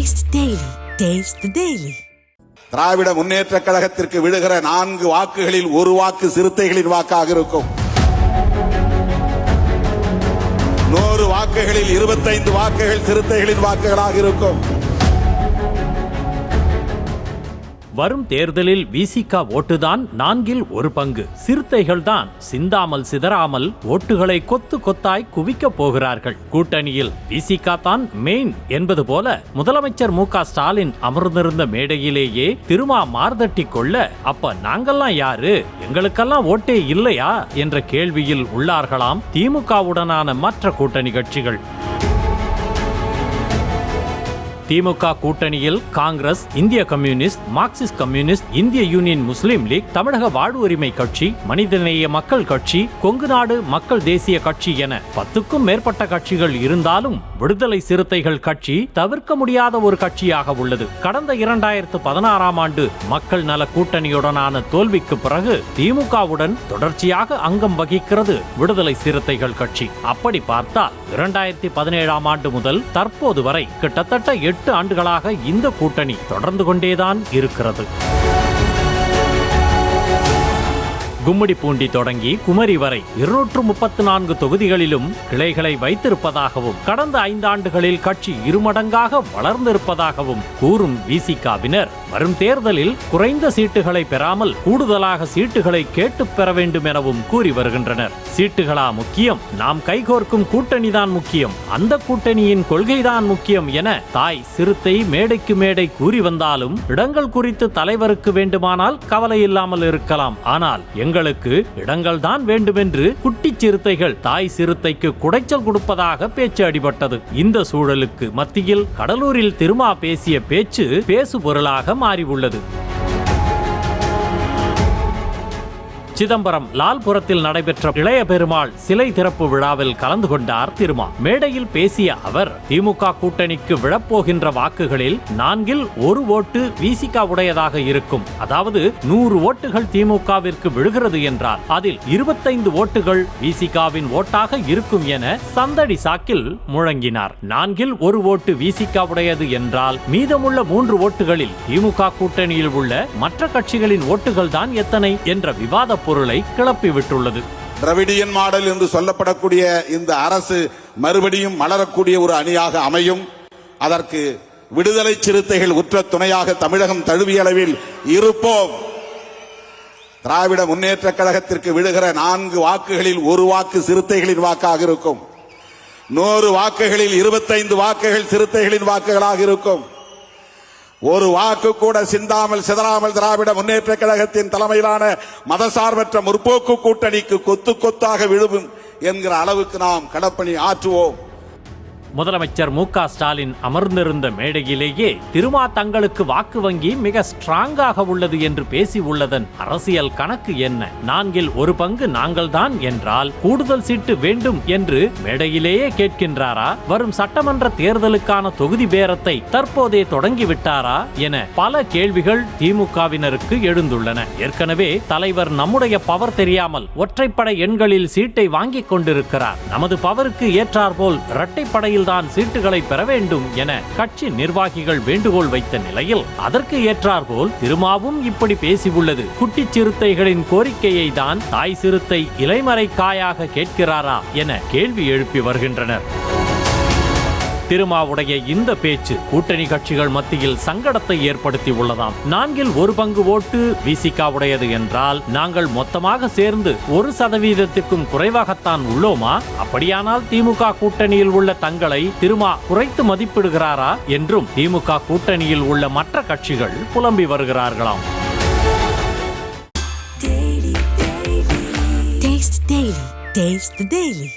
Taste the Daily. Taste the Daily. Dravida Munnetra கழகத்திற்கு விழுகிற 4 வாக்குகளில் 1 வாக்கு சிறுத்தைகளின் வாக்காக இருக்கும். 100 வாக்குகளில் 25 வாக்குகள் சிறுத்தைகளின் வாக்குகளாக இருக்கும். வரும் தேர்தலில் விசிக ஓட்டுதான் 4 1 பங்கு. சிறுத்தைகள் தான் சிந்தாமல் சிதறாமல் ஓட்டுகளை கொத்து கொத்தாய் குவிக்கப் போகிறார்கள். கூட்டணியில் விசிக தான் மெயின் என்பது போல முதலமைச்சர் மு.க. ஸ்டாலின் அமர்ந்திருந்த மேடையிலேயே திருமா மார்தட்டி கொள்ள, அப்ப நாங்கெல்லாம் யாரு, எங்களுக்கெல்லாம் ஓட்டே இல்லையா என்ற கேள்வியில் உள்ளார்களாம் திமுகவுடனான மற்ற கூட்டணி கட்சிகள். திமுக கூட்டணியில் காங்கிரஸ், இந்திய கம்யூனிஸ்ட், மார்க்சிஸ்ட் கம்யூனிஸ்ட், இந்திய யூனியன் முஸ்லீம் லீக், தமிழக வாழ்வுரிமை கட்சி, மனிதநேய மக்கள் கட்சி, கொங்கு நாடு மக்கள் தேசிய கட்சி என 10க்கும் மேற்பட்ட கட்சிகள் இருந்தாலும் விடுதலை சிறுத்தைகள் கட்சி தவிர்க்க முடியாத ஒரு கட்சியாக உள்ளது. கடந்த 2016ஆம் ஆண்டு மக்கள் நல கூட்டணியுடனான தோல்விக்கு பிறகு திமுகவுடன் தொடர்ச்சியாக அங்கம் வகிக்கிறது விடுதலை சிறுத்தைகள் கட்சி. அப்படி பார்த்தால் 2017ஆம் ஆண்டு முதல் தற்போது வரை கிட்டத்தட்ட 8 ஆண்டுகளாக இந்த கூட்டணி தொடர்ந்து கொண்டேதான் இருக்கிறது. கும்மிடிப்பூண்டி தொடங்கி குமரி வரை 234 தொகுதிகளிலும் கிளைகளை வைத்திருப்பதாகவும் கடந்த 5 ஆண்டுகளில் கட்சி இருமடங்காக வளர்ந்திருப்பதாகவும் கூறும் விசிகவினர் வரும் தேர்தலில் குறைந்த சீட்டுகளை பெறாமல் கூடுதலாக சீட்டுகளை கேட்டு பெற வேண்டும் எனவும் கூறி வருகின்றனர். சீட்டுகளா முக்கியம், நாம் கைகோர்க்கும் கூட்டணிதான் முக்கியம், அந்த கூட்டணியின் கொள்கைதான் முக்கியம் என தாய் சிறுத்தை மேடைக்கு மேடை கூறி வந்தாலும் இடங்கள் குறித்து தலைவருக்கு வேண்டுமானால் கவலை இல்லாமல் இருக்கலாம். ஆனால் எங்களுக்கு இடங்கள் தான் வேண்டுமென்று குட்டி சிறுத்தைகள் தாய் சிறுத்தைக்கு குடைச்சல் கொடுப்பதாக பேச்சு அடிபட்டது. இந்த சூழலுக்கு மத்தியில் கடலூரில் திருமா பேசிய பேச்சு பேசு பொருளாக மாறி உள்ளது. சிதம்பரம் லால்புரத்தில் நடைபெற்ற இளைய பெருமாள் சிலை திறப்பு விழாவில் கலந்து கொண்டார் திருமா. மேடையில் பேசிய அவர், திமுக கூட்டணிக்கு விழப்போகின்ற வாக்குகளில் 4 1 ஓட்டு விசிக உடையதாக இருக்கும். அதாவது 100 ஓட்டுகள் திமுகவிற்கு விழுகிறது என்றால் அதில் 25 ஓட்டுகள் விசிகவின் ஓட்டாக இருக்கும் என சந்தடி சாக்கில் முழங்கினார். 4 1 ஓட்டு விசிக உடையது என்றால் மீதமுள்ள 3 ஓட்டுகளில் திமுக கூட்டணியில் உள்ள மற்ற கட்சிகளின் ஓட்டுகள் தான் எத்தனை என்ற விவாத பொருளை கிளப்பி விட்டுள்ளது. திராவிடியன் மாடல் என்று சொல்லப்படக்கூடிய இந்த அரசு மறுபடியும் மலரக்கூடிய ஒரு அணியாக அமையும். அதற்கு விடுதலை சிறுத்தைகள் உற்ற துணையாக தமிழகம் தழுவிய அளவில் இருப்போம். திராவிட முன்னேற்ற கழகத்திற்கு விழுகிற 4 வாக்குகளில் 1 வாக்கு சிறுத்தைகளின் வாக்காக இருக்கும். 100 வாக்குகளில் 25 வாக்குகள் சிறுத்தைகளின் வாக்குகளாக இருக்கும். ஒரு வாக்கு கூட சிந்தாமல் சிதறாமல் திராவிட முன்னேற்ற கழகத்தின் தலைமையிலான மதசார்பற்ற முற்போக்கு கூட்டணிக்கு கொத்து கொத்தாக விழுவும் என்கிற அளவுக்கு நாம் களப்பணி ஆற்றுவோம். முதலமைச்சர் மு.க. ஸ்டாலின் அமர்ந்திருந்த மேடையிலேயே திருமா தங்களுக்கு வாக்கு வங்கி மிக ஸ்ட்ராங்காக உள்ளது என்று பேசி உள்ளதன் அரசியல் கணக்கு என்ன? 4 1 பங்கு நாங்கள் தான் என்றால் கூடுதல் சீட்டு வேண்டும் என்று மேடையிலேயே கேட்கின்றாரா? வரும் சட்டமன்ற தேர்தலுக்கான தொகுதி பேரத்தை தற்போதே தொடங்கிவிட்டாரா என பல கேள்விகள் திமுகவினருக்கு எழுந்துள்ளன. ஏற்கனவே தலைவர் நம்முடைய பவர் தெரியாமல் ஒற்றைப்படை எண்களில் சீட்டை வாங்கிக் கொண்டிருக்கிறார். நமது பவருக்கு ஏற்றாற்போல் இரட்டைப்படையில் தான் சீட்டுகளை பெற வேண்டும் என கட்சி நிர்வாகிகள் வேண்டுகோள் வைத்த நிலையில் அதற்கு ஏற்றாற்போல் திருமாவும் இப்படி பேசியுள்ளது. குட்டி சிறுத்தைகளின் கோரிக்கையை தான் தாய் சிறுத்தை இலைமறை காயாக கேட்கிறாரா என கேள்வி எழுப்பி வருகின்றனர். திருமாவுடைய இந்த பேச்சு கூட்டணி கட்சிகள் மத்தியில் சங்கடத்தை ஏற்படுத்தி உள்ளதாம். 4 1 பங்கு ஓட்டு விசிக உடையது என்றால் நாங்கள் மொத்தமாக சேர்ந்து 1% குறைவாகத்தான் உள்ளோமா? அப்படியானால் திமுக கூட்டணியில் உள்ள தங்களை திருமா குறைத்து மதிப்பிடுகிறாரா என்றும் திமுக கூட்டணியில் உள்ள மற்ற கட்சிகள் புலம்பி வருகிறார்களாம். Taste the Daily. Taste the Daily.